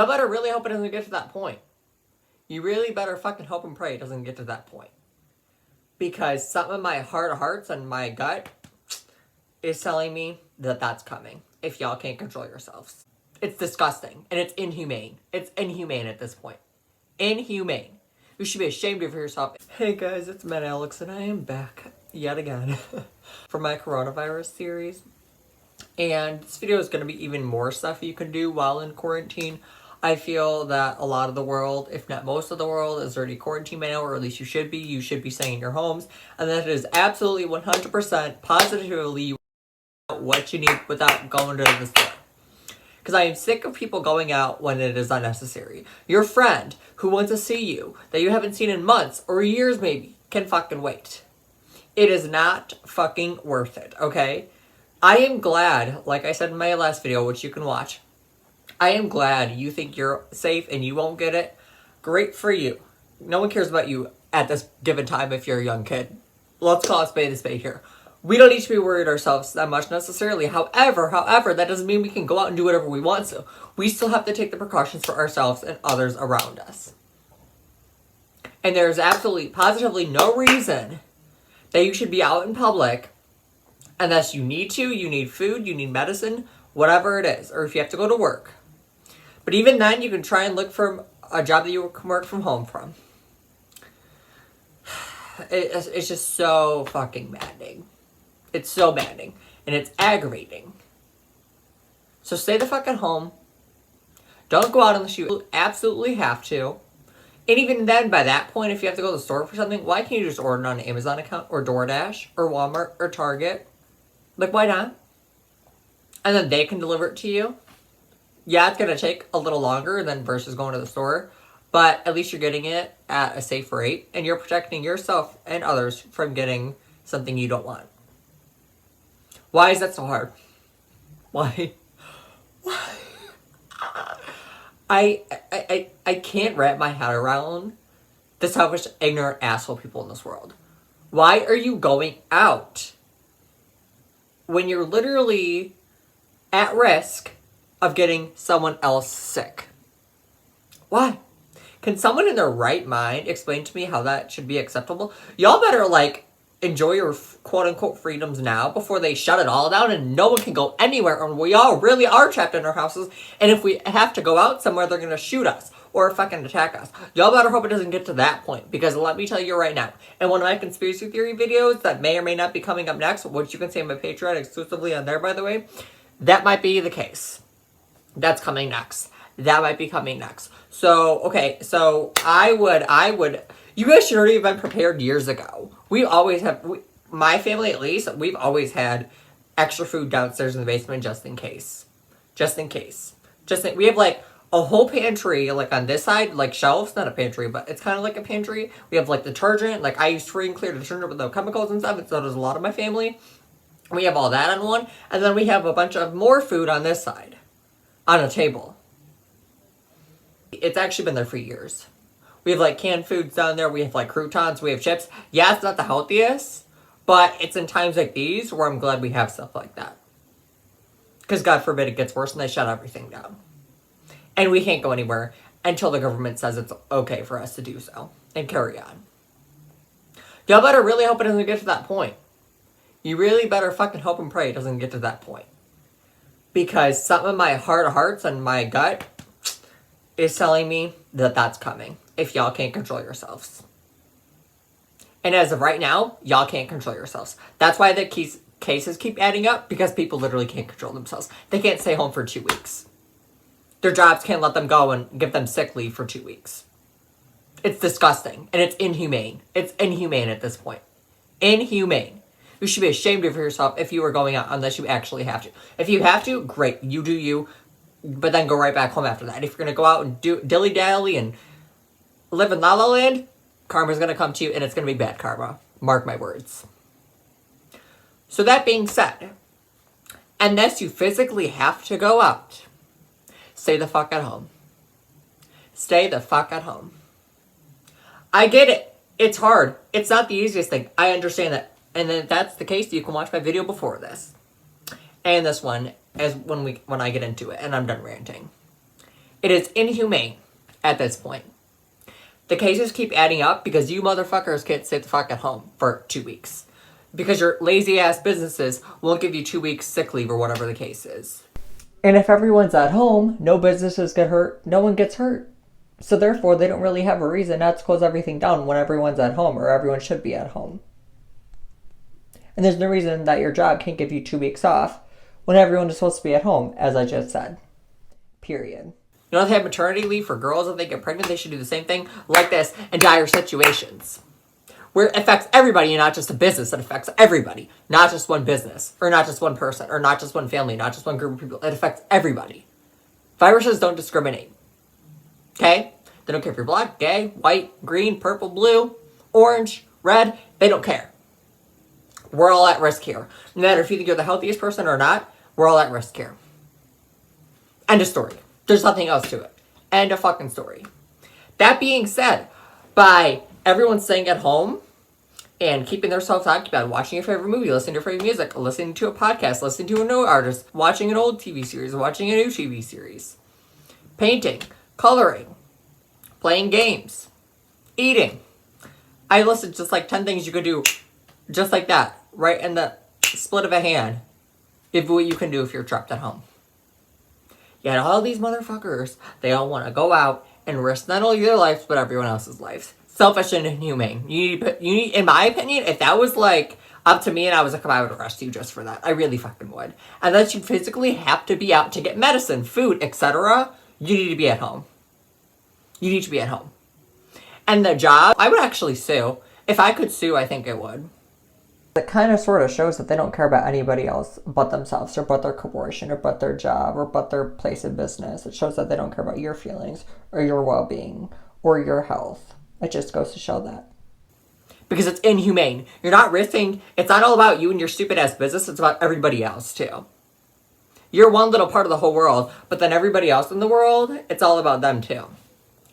You better really hope it doesn't get to that point. You really better fucking hope and pray it doesn't get to that point. Because something in my heart of hearts and my gut is telling me that that's coming if y'all can't control yourselves. It's disgusting and it's inhumane. It's inhumane at this point. Inhumane. You should be ashamed of yourself. Hey guys, it's Alexx and I am back yet again for my coronavirus series. And this video is going to be even more stuff you can do while in quarantine. I feel that a lot of the world, if not most of the world, is already quarantined by now, or at least you should be. You should be staying in your homes. And that it is absolutely 100% positively what you need without going to the store. Because I am sick of people going out when it is unnecessary. Your friend who wants to see you, that you haven't seen in months or years maybe, can fucking wait. It is not fucking worth it, okay? I am glad, like I said in my last video, which you can watch, I am glad you think you're safe and you won't get it. Great for you. No one cares about you at this given time if you're a young kid. Let's call a spade here. We don't need to be worried ourselves that much necessarily. However, that doesn't mean we can go out and do whatever we want to. We still have to take the precautions for ourselves and others around us. And there's absolutely, positively no reason that you should be out in public unless you need to, you need food, you need medicine, whatever it is, or if you have to go to work. But even then, you can try and look for a job that you can work from home from. It's just so fucking maddening. It's so maddening. And it's aggravating. So stay the fuck at home. Don't go out unless you absolutely have to. And even then, by that point, if you have to go to the store for something, why can't you just order it on an Amazon account or DoorDash or Walmart or Target? Like, why not? And then they can deliver it to you. Yeah, it's going to take a little longer than versus going to the store. But at least you're getting it at a safe rate. And you're protecting yourself and others from getting something you don't want. Why is that so hard? Why? I can't wrap my head around the selfish, ignorant asshole people in this world. Why are you going out when you're literally at risk of getting someone else sick? Why? Can someone in their right mind explain to me how that should be acceptable? Y'all better, enjoy your quote-unquote freedoms now before they shut it all down and no one can go anywhere and we all really are trapped in our houses, and if we have to go out somewhere, they're gonna shoot us or fucking attack us. Y'all better hope it doesn't get to that point, because let me tell you right now, in one of my conspiracy theory videos that may or may not be coming up next, which you can see on my Patreon exclusively on there, by the way, that might be the case. That's coming next. That might be coming next. So, okay, so I would, you guys should already have been prepared years ago. We always have, my family at least, we've always had extra food downstairs in the basement just in case. Just in case. We have a whole pantry, on this side, shelves, not a pantry, but it's kind of like a pantry. We have detergent, I use free and clear detergent with no chemicals and stuff, and so does a lot of my family. We have all that on one, and then we have a bunch of more food on this side, on a table. It's actually been there for years. We have canned foods down there. We have croutons. We have chips. Yeah, it's not the healthiest, but it's in times like these where I'm glad we have stuff like that. Because God forbid it gets worse and they shut everything down. And we can't go anywhere until the government says it's okay for us to do so. And carry on. Y'all better really hope it doesn't get to that point. You really better fucking hope and pray it doesn't get to that point. Because something in my heart of hearts and my gut is telling me that that's coming if y'all can't control yourselves. And as of right now, y'all can't control yourselves. That's why the cases keep adding up, because people literally can't control themselves. They can't stay home for 2 weeks. Their jobs can't let them go and give them sick leave for 2 weeks. It's disgusting, and it's inhumane. It's inhumane at this point. Inhumane. You should be ashamed of yourself if you are going out unless you actually have to. If you have to, great, you do you. But then go right back home after that. If you're going to go out and do dilly-dally and live in La La Land, karma's going to come to you, and it's going to be bad karma. Mark my words. So that being said, unless you physically have to go out, stay the fuck at home. Stay the fuck at home. I get it. It's hard. It's not the easiest thing. I understand that. And then if that's the case, you can watch my video before this. And this one, as when I get into it, and I'm done ranting. It is inhumane at this point. The cases keep adding up because you motherfuckers can't sit the fuck at home for 2 weeks. Because your lazy ass businesses won't give you 2 weeks sick leave or whatever the case is. And if everyone's at home, no businesses get hurt, no one gets hurt. So therefore, they don't really have a reason not to close everything down when everyone's at home, or everyone should be at home. And there's no reason that your job can't give you 2 weeks off when everyone is supposed to be at home, as I just said. Period. You know, they have maternity leave for girls if they get pregnant. They should do the same thing like this in dire situations, where it affects everybody and not just a business. It affects everybody, not just one business, or not just one person, or not just one family, not just one group of people. It affects everybody. Viruses don't discriminate. Okay? They don't care if you're black, gay, white, green, purple, blue, orange, red. They don't care. We're all at risk here. No matter if you think you're the healthiest person or not, we're all at risk here. End of story. There's nothing else to it. End of fucking story. That being said, by everyone staying at home and keeping themselves occupied, watching your favorite movie, listening to your favorite music, listening to a podcast, listening to a new artist, watching an old TV series, watching a new TV series, painting, coloring, playing games, eating. I listed just like 10 things you could do just like that, right in the split of a hand, if what you can do if you're trapped at home. Yet all these motherfuckers, they all want to go out and risk not only their lives, but everyone else's lives. Selfish and inhumane. You need, in my opinion, if that was like up to me and I was like, I would arrest you just for that. I really fucking would. Unless you physically have to be out to get medicine, food, etc., you need to be at home. You need to be at home. And the job, I would actually sue. If I could sue, I think I would. It kind of sort of shows that they don't care about anybody else but themselves, or but their corporation, or but their job, or but their place of business. It shows that they don't care about your feelings, or your well-being, or your health. It just goes to show that. Because it's inhumane. You're not risking, it's not all about you and your stupid-ass business, it's about everybody else, too. You're one little part of the whole world, but then everybody else in the world, it's all about them, too.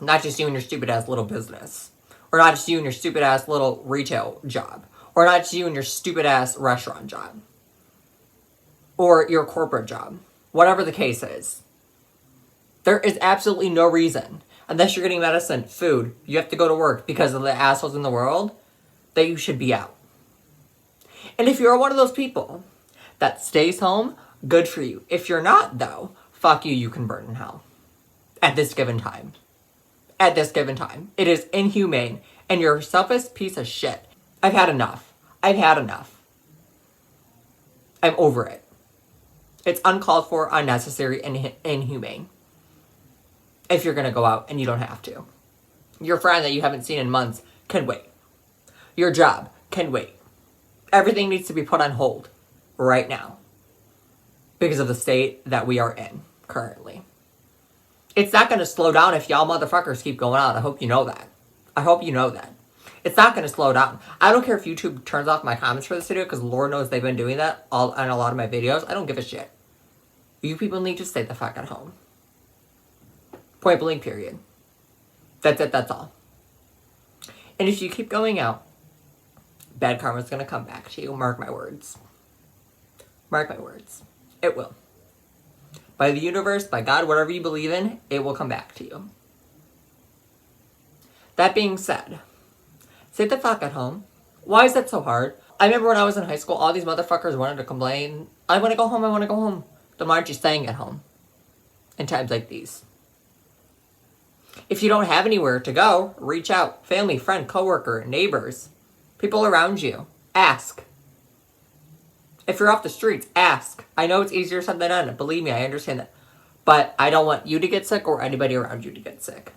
Not just you and your stupid-ass little business. Or not just you and your stupid-ass little retail job. Or not just you and your stupid-ass restaurant job. Or your corporate job. Whatever the case is. There is absolutely no reason, unless you're getting medicine, food, you have to go to work because of the assholes in the world, that you should be out. And if you're one of those people that stays home, good for you. If you're not, though, fuck you, you can burn in hell. At this given time. At this given time. It is inhumane, and you're a selfish piece of shit. I've had enough. I've had enough. I'm over it. It's uncalled for, unnecessary, and inhumane. If you're going to go out and you don't have to. Your friend that you haven't seen in months can wait. Your job can wait. Everything needs to be put on hold right now. Because of the state that we are in currently. It's not going to slow down if y'all motherfuckers keep going out. I hope you know that. I hope you know that. It's not going to slow down. I don't care if YouTube turns off my comments for this video, because Lord knows they've been doing that on a lot of my videos. I don't give a shit. You people need to stay the fuck at home. Point blank, period. That's it, that's all. And if you keep going out, bad karma's going to come back to you. Mark my words. Mark my words. It will. By the universe, by God, whatever you believe in, it will come back to you. That being said, stay the fuck at home. Why is that so hard? I remember when I was in high school, all these motherfuckers wanted to complain. I want to go home, I want to go home. Then why aren't you staying at home? In times like these. If you don't have anywhere to go, reach out. Family, friend, coworker, neighbors. People around you. Ask. If you're off the streets, ask. I know it's easier said than done. Believe me, I understand that. But I don't want you to get sick or anybody around you to get sick.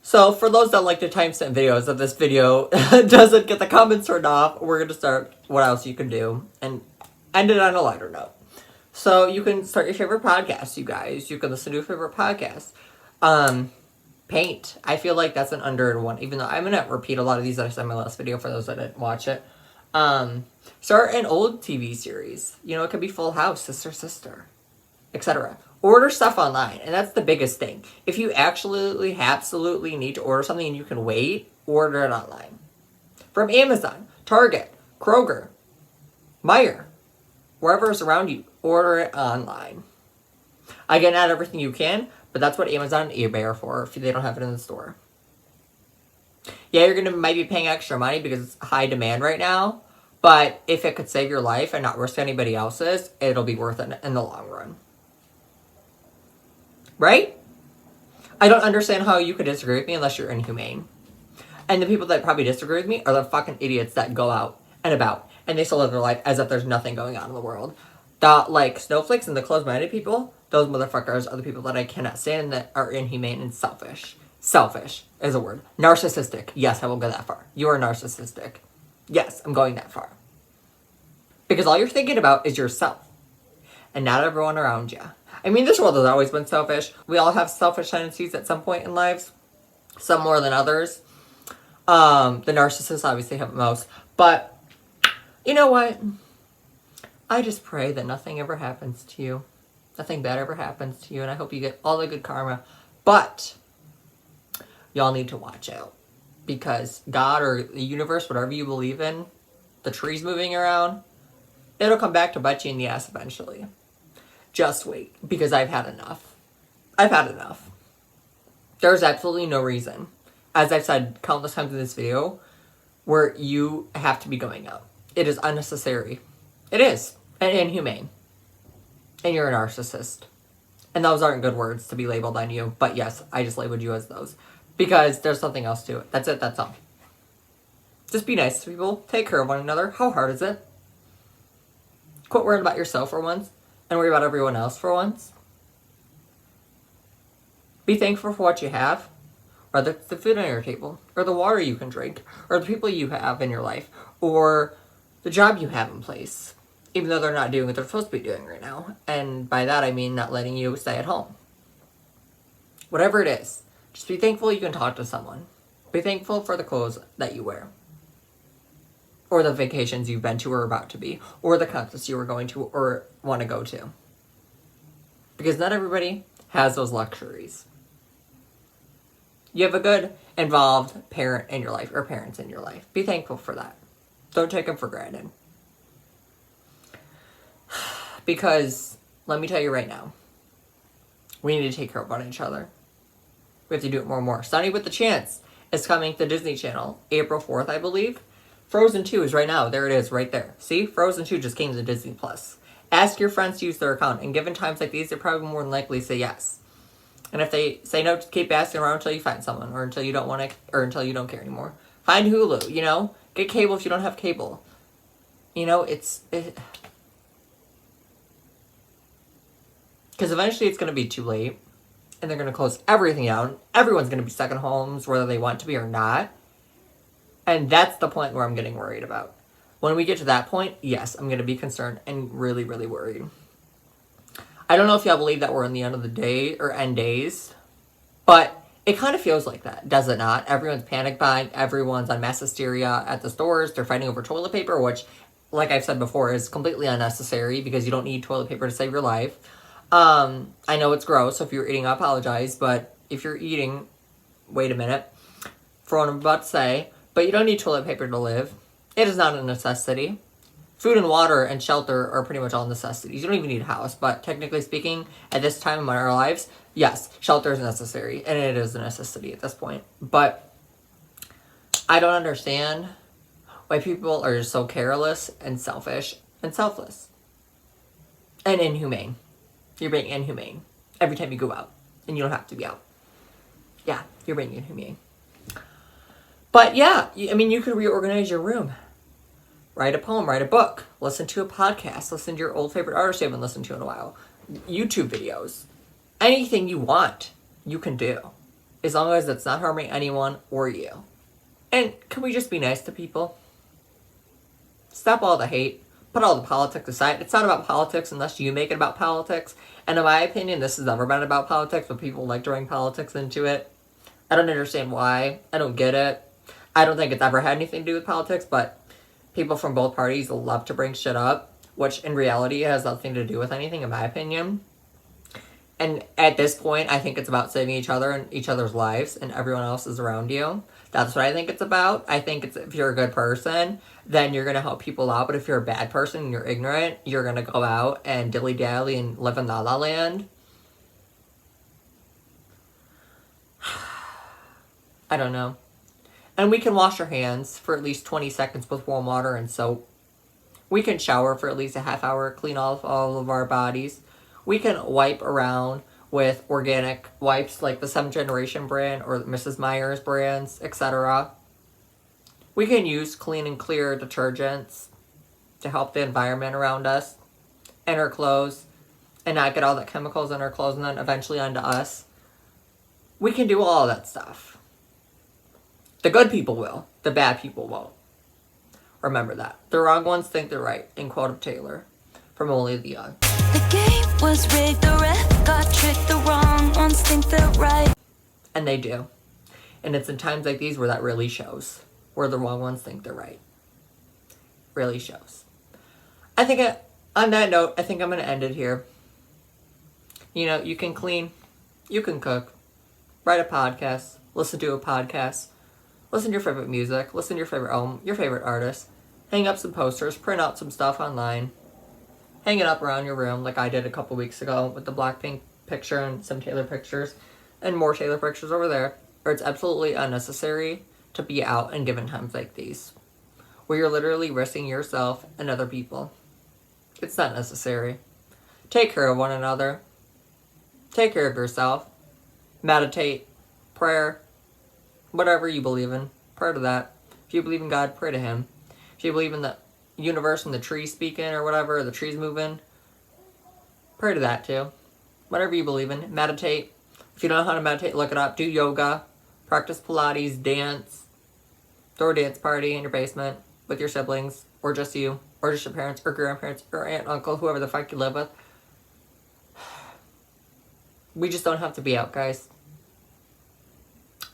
So, for those that like to timestamp videos, if this video doesn't get the comments turned off, we're going to start what else you can do and end it on a lighter note. So, you can start your favorite podcast, you guys. You can listen to your favorite podcast. Paint. I feel like that's an underrated one, even though I'm going to repeat a lot of these that I said in my last video for those that didn't watch it. Start an old TV series. You know, it could be Full House, Sister, etc. Order stuff online, and that's the biggest thing. If you absolutely need to order something and you can wait, order it online. From Amazon, Target, Kroger, Meijer, wherever is around you, Order it online. Again, not everything you can, but that's what Amazon and eBay are for if they don't have it in the store. Yeah, you're might be paying extra money because it's high demand right now, but if it could save your life and not risk anybody else's, it'll be worth it in the long run. Right? I don't understand how you could disagree with me unless you're inhumane. And the people that probably disagree with me are the fucking idiots that go out and about and they still live their life as if there's nothing going on in the world. Like snowflakes and the closed-minded people, those motherfuckers are the people that I cannot stand and that are inhumane and selfish. Selfish is a word. Narcissistic. Yes, I will go that far. You are narcissistic. Yes, I'm going that far. Because all you're thinking about is yourself. And not everyone around you. I mean, this world has always been selfish. We all have selfish tendencies at some point in lives. Some more than others. The narcissists obviously have it most. But, you know what? I just pray that nothing ever happens to you. Nothing bad ever happens to you. And I hope you get all the good karma. But y'all need to watch out. Because God or the universe, whatever you believe in, the trees moving around, it'll come back to bite you in the ass eventually. Just wait. Because I've had enough. I've had enough. There's absolutely no reason, as I've said countless times in this video, where you have to be going out. It is unnecessary. It is. And inhumane. And you're a narcissist. And those aren't good words to be labeled on you. But yes, I just labeled you as those. Because there's something else to it. That's it. That's all. Just be nice to people. Take care of one another. How hard is it? Quit worrying about yourself for once. And worry about everyone else for once. Be thankful for what you have. Or the food on your table. Or the water you can drink. Or the people you have in your life. Or the job you have in place. Even though they're not doing what they're supposed to be doing right now. And by that I mean not letting you stay at home. Whatever it is. Just be thankful you can talk to someone. Be thankful for the clothes that you wear. Or the vacations you've been to or about to be. Or the concerts you were going to or want to go to. Because not everybody has those luxuries. You have a good, involved parent in your life. Or parents in your life. Be thankful for that. Don't take them for granted. Because, let me tell you right now. We need to take care of each other. We have to do it more and more. Sunny with the Chance is coming to Disney Channel. April 4th, I believe. Frozen 2 is right now. There it is, right there. See? Frozen 2 just came to Disney+. Ask your friends to use their account. And given times like these, they're probably more than likely to say yes. And if they say no, just keep asking around until you find someone. Or until you don't want to, or until you don't care anymore. Find Hulu, you know? Get cable if you don't have cable. You know, because eventually it's going to be too late. And they're going to close everything down. Everyone's going to be stuck in homes, whether they want to be or not. And that's the point where I'm getting worried about. When we get to that point, yes, I'm going to be concerned and really, really worried. I don't know if y'all believe that we're in the end of the day or end days. But it kind of feels like that, does it not? Everyone's panic buying. Everyone's on mass hysteria at the stores. They're fighting over toilet paper, which, like I've said before, is completely unnecessary because you don't need toilet paper to save your life. I know it's gross, so if you're eating, I apologize, but if you're eating, wait a minute, for what I'm about to say, but you don't need toilet paper to live. It is not a necessity. Food and water and shelter are pretty much all necessities. You don't even need a house, but technically speaking, at this time in our lives, yes, shelter is necessary, and it is a necessity at this point. But I don't understand why people are just so careless and selfish and selfless. And inhumane. You're being inhumane every time you go out. And you don't have to be out. Yeah, you're being inhumane. But yeah, I mean, you could reorganize your room. Write a poem, write a book. Listen to a podcast. Listen to your old favorite artist you haven't listened to in a while. YouTube videos. Anything you want, you can do. As long as it's not harming anyone or you. And can we just be nice to people? Stop all the hate. Put all the politics aside. It's not about politics unless you make it about politics. And in my opinion, this has never been about politics, but people like to bring politics into it. I don't understand why. I don't get it. I don't think it's ever had anything to do with politics, but people from both parties love to bring shit up, which in reality has nothing to do with anything, in my opinion. And at this point, I think it's about saving each other and each other's lives and everyone else is around you. That's what I think it's about. I think it's if you're a good person, then you're going to help people out. But if you're a bad person and you're ignorant, you're going to go out and dilly-dally and live in la la land. I don't know. And we can wash our hands for at least 20 seconds with warm water and soap. We can shower for at least a half hour, clean off all of our bodies. We can wipe around with organic wipes like the 7th Generation brand or Mrs. Meyer's brands, etc. We can use clean and clear detergents to help the environment around us and our clothes and not get all the chemicals in our clothes and then eventually onto us. We can do all that stuff. The good people will. The bad people won't. Remember that. The wrong ones think they're right. In quote of Taylor from Only the Young. The game was rigged, the ref got tricked, the wrong ones think they're right. And they do. And it's in times like these where that really shows. Where the wrong ones think they're right. Really shows. I think on that note, I think I'm going to end it here. You know, you can clean. You can cook. Write a podcast. Listen to a podcast. Listen to your favorite music. Listen to your favorite album. Your favorite artist. Hang up some posters. Print out some stuff online. Hang it up around your room like I did a couple weeks ago with the Blackpink picture and some Taylor pictures. And more Taylor pictures over there. Or it's absolutely unnecessary to be out and given times like these. Where you're literally risking yourself and other people. It's not necessary. Take care of one another. Take care of yourself. Meditate. Prayer. Whatever you believe in. Pray to that. If you believe in God, pray to Him. If you believe in the universe and the trees speaking or whatever, the trees moving, pray to that too. Whatever you believe in. Meditate. If you don't know how to meditate, look it up. Do yoga. Practice Pilates. Dance. Throw a dance party in your basement with your siblings. Or just you. Or just your parents or grandparents or aunt, uncle, whoever the fuck you live with. We just don't have to be out, guys.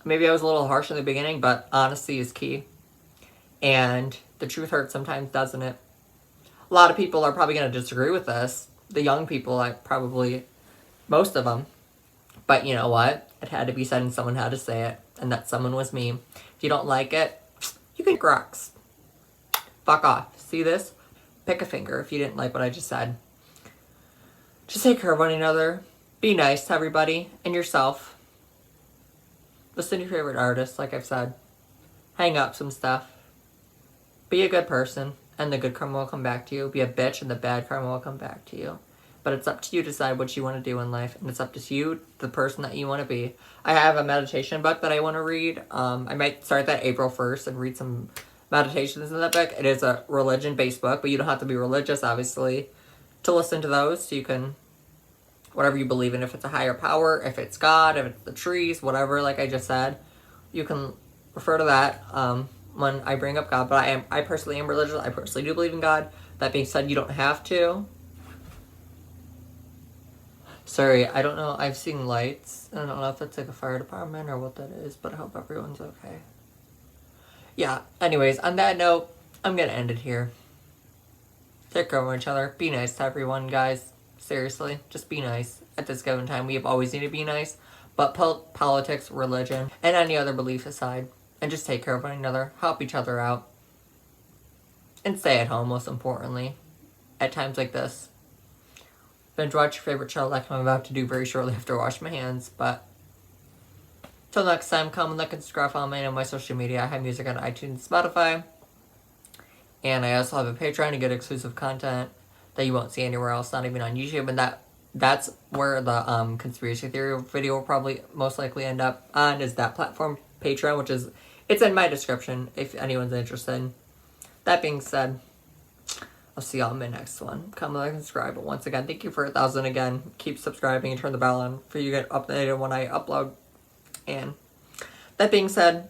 Maybe I was a little harsh in the beginning, but honesty is key. And the truth hurts sometimes, doesn't it? A lot of people are probably going to disagree with this. The young people, most of them. But you know what? It had to be said and someone had to say it. And that someone was me. If you don't like it, you can rocks. Fuck off. See this? Pick a finger if you didn't like what I just said. Just take care of one another. Be nice to everybody and yourself. Listen to your favorite artist, like I've said. Hang up some stuff. Be a good person, and the good karma will come back to you. Be a bitch, and the bad karma will come back to you. But it's up to you to decide what you want to do in life, and it's up to you, the person that you want to be. I have a meditation book that I want to read. I might start that April 1st and read some meditations in that book. It is a religion-based book, but you don't have to be religious, obviously, to listen to those. So you can... whatever you believe in, if it's a higher power, if it's God, if it's the trees, whatever, like I just said, you can refer to that when I bring up God. But I personally am religious. I personally do believe in God. That being said, you don't have to. Sorry, I don't know. I've seen lights. I don't know if that's like a fire department or what that is, but I hope everyone's okay. Yeah, anyways, on that note, I'm going to end it here. Take care of each other. Be nice to everyone, guys. Seriously, just be nice. At this given time, we have always need to be nice. But politics, religion, and any other belief aside. And just take care of one another. Help each other out. And stay at home, most importantly. At times like this. Binge watch your favorite show like I'm about to do very shortly after I wash my hands. But till next time, comment, like, and subscribe, follow me on my social media. I have music on iTunes, Spotify. And I also have a Patreon to get exclusive content that you won't see anywhere else, not even on YouTube. And that's where the conspiracy theory video will probably most likely end up on, is that platform, Patreon, which is, it's in my description if anyone's interested. That being said, I'll see y'all in my next one. Comment, like, and subscribe. But once again, thank you for 1,000 again. Keep subscribing and turn the bell on for you to get updated when I upload. And that being said,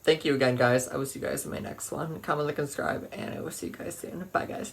thank you again, guys. I will see you guys in my next one. Comment, like, and subscribe, and I will see you guys soon. Bye, guys.